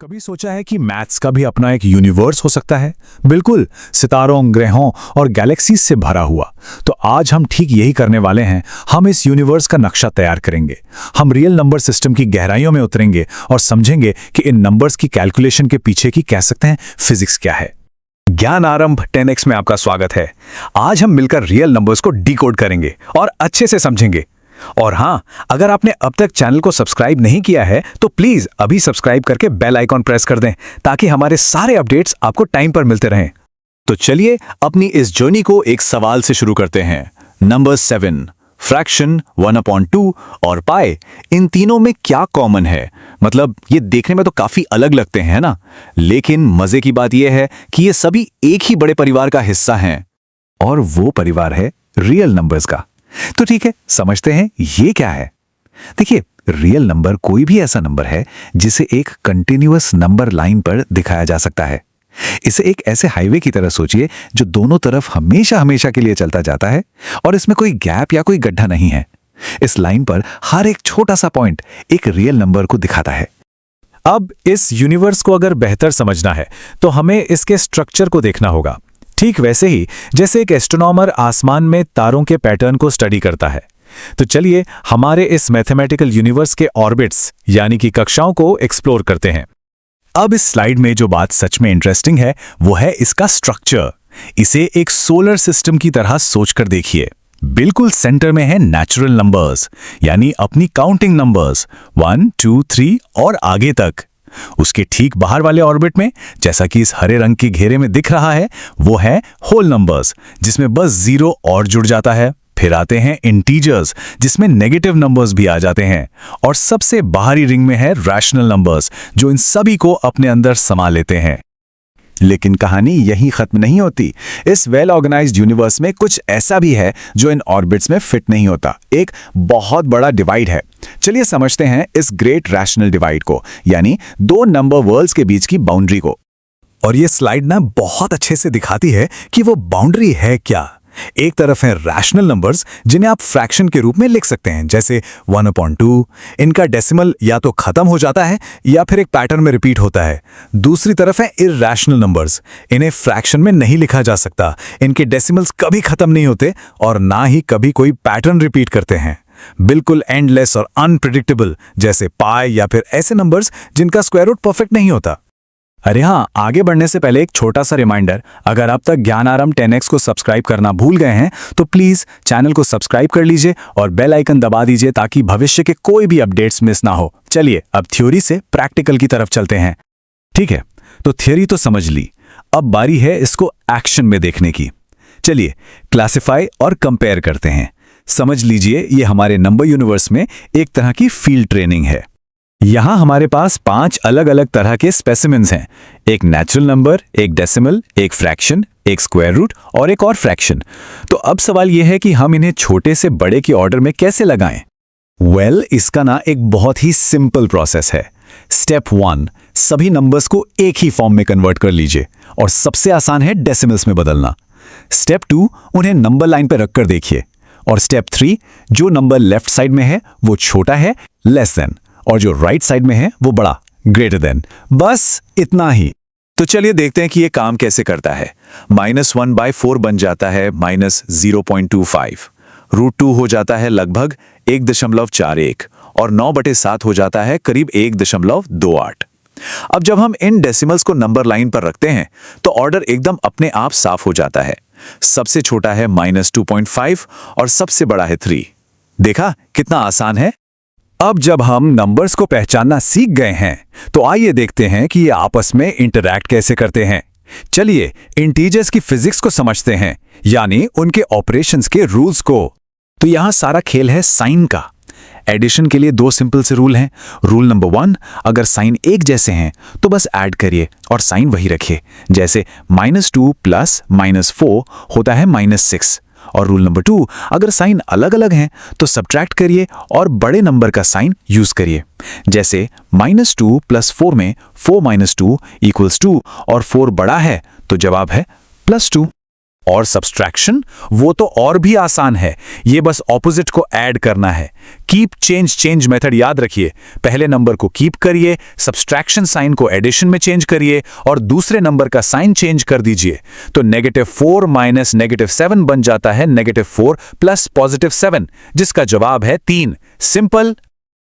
कभी सोचा है कि मैथ्स का भी अपना एक यूनिवर्स हो सकता है? बिल्कुल, सितारों, ग्रहों और गैलेक्सीज से भरा हुआ। तो आज हम ठीक यही करने वाले हैं। हम इस यूनिवर्स का नक्शा तैयार करेंगे। हम रियल नंबर सिस्टम की गहराइयों में उतरेंगे और समझेंगे कि इन नंबर्स की कैलकुलेशन के पीछे की कह सकते हैं फिजिक्स क्या है। ज्ञान आरंभ 10x में आपका स्वागत है। आज हम मिलकर रियल नंबर्स को डिकोड करेंगे और अच्छे से समझेंगे। और हाँ, अगर आपने अब तक चैनल को सब्सक्राइब नहीं किया है तो प्लीज अभी सब्सक्राइब करके बेल आइकॉन प्रेस कर दें ताकि हमारे सारे अपडेट्स आपको टाइम पर मिलते रहें। तो चलिए अपनी इस जर्नी को एक सवाल से शुरू करते हैं। नंबर 7, फ्रैक्शन 1/2 और पाई, इन तीनों में क्या कॉमन है? मतलब ये देखने में तो काफी अलग लगते हैं ना, लेकिन मजे की बात यह है कि ये सभी एक ही बड़े परिवार का हिस्सा हैं और वो परिवार है रियल नंबर्स का। तो ठीक है, समझते हैं ये क्या है। देखिए, रियल नंबर कोई भी ऐसा नंबर है जिसे एक कंटिन्यूअस नंबर लाइन पर दिखाया जा सकता है। इसे एक ऐसे हाईवे की तरह सोचिए जो दोनों तरफ हमेशा हमेशा के लिए चलता जाता है और इसमें कोई गैप या कोई गड्ढा नहीं है। इस लाइन पर हर एक छोटा सा पॉइंट एक रियल नंबर को दिखाता है। अब इस यूनिवर्स को अगर बेहतर समझना है तो हमें इसके स्ट्रक्चर को देखना होगा। ठीक वैसे ही जैसे एक एस्ट्रोनॉमर आसमान में तारों के पैटर्न को स्टडी करता है। तो चलिए हमारे इस मैथमेटिकल यूनिवर्स के ऑर्बिट्स यानी कि कक्षाओं को एक्सप्लोर करते हैं। अब इस स्लाइड में जो बात सच में इंटरेस्टिंग है वो है इसका स्ट्रक्चर। इसे एक सोलर सिस्टम की तरह सोचकर देखिए। बिल्कुल सेंटर में है नेचुरल नंबर्स यानी अपनी काउंटिंग नंबर्स 1, 2, 3 और आगे तक। उसके ठीक बाहर वाले ऑर्बिट में, जैसा कि इस हरे रंग के घेरे में दिख रहा है, वो है होल नंबर्स जिसमें बस 0 और जुड़ जाता है। फिर आते हैं इंटीजर्स जिसमें नेगेटिव नंबर्स भी आ जाते हैं और सबसे बाहरी रिंग में है रैशनल नंबर्स जो इन सभी को अपने अंदर समा लेते हैं। लेकिन कहानी यहीं खत्म नहीं होती। इस वेल ऑर्गेनाइज्ड यूनिवर्स में कुछ ऐसा भी है जो इन ऑर्बिट्स में फिट नहीं होता। एक बहुत बड़ा डिवाइड है। चलिए समझते हैं इस ग्रेट रैशनल डिवाइड को, यानी दो नंबर वर्ल्ड्स के बीच की बाउंड्री को। और ये स्लाइड ना बहुत अच्छे से दिखाती है कि वो बाउंड्री है क्या। एक तरफ है रैशनल नंबर्स जिन्हें आप फ्रैक्शन के रूप में लिख सकते हैं, जैसे 1/2। इनका डेसिमल या तो खत्म हो जाता है या फिर एक पैटर्न में रिपीट होता है। दूसरी तरफ है इरैशनल नंबर्स। इन्हें फ्रैक्शन में नहीं लिखा जा सकता। इनके डेसिमल्स कभी खत्म नहीं होते और ना ही कभी कोई पैटर्न रिपीट करते हैं। बिल्कुल एंडलेस और अनप्रिडिक्टेबल, जैसे पाई या फिर ऐसे नंबर्स जिनका स्क्वायर रूट परफेक्ट नहीं होता। अरे हाँ, आगे बढ़ने से पहले एक छोटा सा रिमाइंडर, अगर अब तक ज्ञान आरंभ 10x को सब्सक्राइब करना भूल गए हैं तो प्लीज चैनल को सब्सक्राइब कर लीजिए और बेल आइकन दबा दीजिए ताकि भविष्य के कोई भी अपडेट्स मिस ना हो। चलिए अब थ्योरी से प्रैक्टिकल की तरफ चलते हैं। ठीक है, तो थ्योरी तो समझ ली, अब बारी है इसको एक्शन में देखने की। चलिए क्लासिफाई और कंपेयर करते हैं। समझ लीजिए ये हमारे नंबर यूनिवर्स में एक तरह की फील्ड ट्रेनिंग है। यहां हमारे पास 5 अलग अलग तरह के स्पेसिमेंस हैं। एक नेचुरल नंबर, एक डेसिमल, एक फ्रैक्शन, एक स्क्वायर रूट और एक और फ्रैक्शन। तो अब सवाल यह है कि हम इन्हें छोटे से बड़े के ऑर्डर में कैसे लगाएं? इसका ना एक बहुत ही सिंपल प्रोसेस है। स्टेप 1, सभी नंबर्स को एक ही फॉर्म में कन्वर्ट कर लीजिए और सबसे आसान है डेसिमल्स में बदलना। स्टेप 2, उन्हें नंबर लाइन पर रखकर देखिए। और स्टेप 3, जो नंबर लेफ्ट साइड में है वो छोटा है, लेस देन, और जो राइट साइड में है वो बड़ा, ग्रेटर देन। बस इतना ही। तो चलिए देखते हैं कि ये काम कैसे करता है। -1/4 बन जाता है -0.25। √2 हो जाता है लगभग 1.41 और 9/7 हो जाता है करीब 1.28। अब जब हम इन डेसिमल्स को नंबर लाइन पर रखते हैं तो ऑर्डर एकदम अपने आप साफ हो जाता है। सबसे छोटा है -2.5 और सबसे बड़ा है 3। देखा कितना आसान है। अब जब हम नंबर्स को पहचानना सीख गए हैं तो आइए देखते हैं कि ये आपस में इंटरैक्ट कैसे करते हैं। चलिए इंटीजर्स की फिजिक्स को समझते हैं, यानी उनके ऑपरेशंस के रूल्स को। तो यहां सारा खेल है साइन का। एडिशन के लिए 2 सिंपल से रूल हैं। रूल नंबर 1, अगर साइन एक जैसे हैं तो बस ऐड करिए और साइन वही रखिए, जैसे -2 + -4 होता है -6। और रूल नंबर 2, अगर साइन अलग अलग हैं तो सब्ट्रैक्ट करिए और बड़े नंबर का साइन यूज करिए, जैसे -2 + 4 में 4 - 2 = 2 और 4 बड़ा है तो जवाब है +2। और सब्सट्रैक्शन, वो तो और भी आसान है। ये बस ऑपोजिट को ऐड करना है। कीप चेंज चेंज मेथड याद रखिए। पहले नंबर को कीप करिए, सब्सट्रैक्शन साइन को एडिशन में चेंज करिए और दूसरे नंबर का साइन चेंज कर दीजिए। तो -4 माइनस -7 बन जाता है -4 प्लस +7, जिसका जवाब है 3। सिंपल।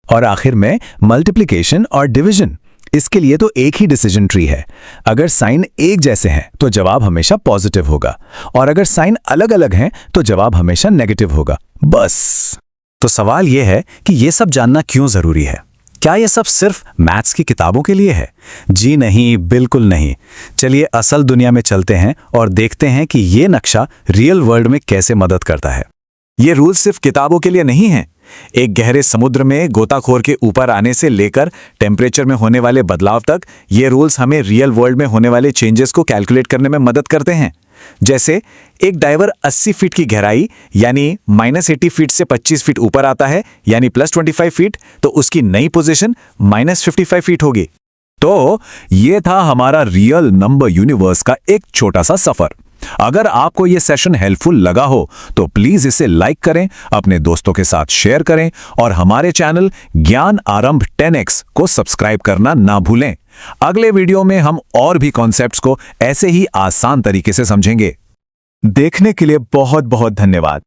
और आखिर में मल्टीप्लिकेशन और डिवीजन। इसके लिए तो एक ही डिसीजन ट्री है। अगर साइन एक जैसे हैं तो जवाब हमेशा पॉजिटिव होगा, और अगर साइन अलग अलग हैं तो जवाब हमेशा नेगेटिव होगा। बस। तो सवाल यह है कि ये सब जानना क्यों जरूरी है? क्या ये सब सिर्फ मैथ्स की किताबों के लिए है? जी नहीं, बिल्कुल नहीं। चलिए असल दुनिया में चलते हैं और देखते हैं कि ये नक्शा रियल वर्ल्ड में कैसे मदद करता है। ये रूल सिर्फ किताबों के लिए नहीं है। एक गहरे समुद्र में गोताखोर के ऊपर आने से लेकर टेम्परेचर में होने वाले बदलाव तक ये रूल्स हमें रियल वर्ल्ड में होने वाले चेंजेस को कैलकुलेट करने में मदद करते हैं। जैसे एक डाइवर 80 फीट की गहराई यानी -80 फीट से 25 फीट ऊपर आता है यानी +25 फीट, तो उसकी नई पोजीशन -55 फीट होगी। तो ये था हमारा रियल नंबर यूनिवर्स का एक छोटा सा सफर। अगर आपको यह सेशन हेल्पफुल लगा हो तो प्लीज इसे लाइक करें, अपने दोस्तों के साथ शेयर करें और हमारे चैनल ज्ञान आरंभ 10x को सब्सक्राइब करना ना भूलें। अगले वीडियो में हम और भी कॉन्सेप्ट्स को ऐसे ही आसान तरीके से समझेंगे। देखने के लिए बहुत बहुत धन्यवाद।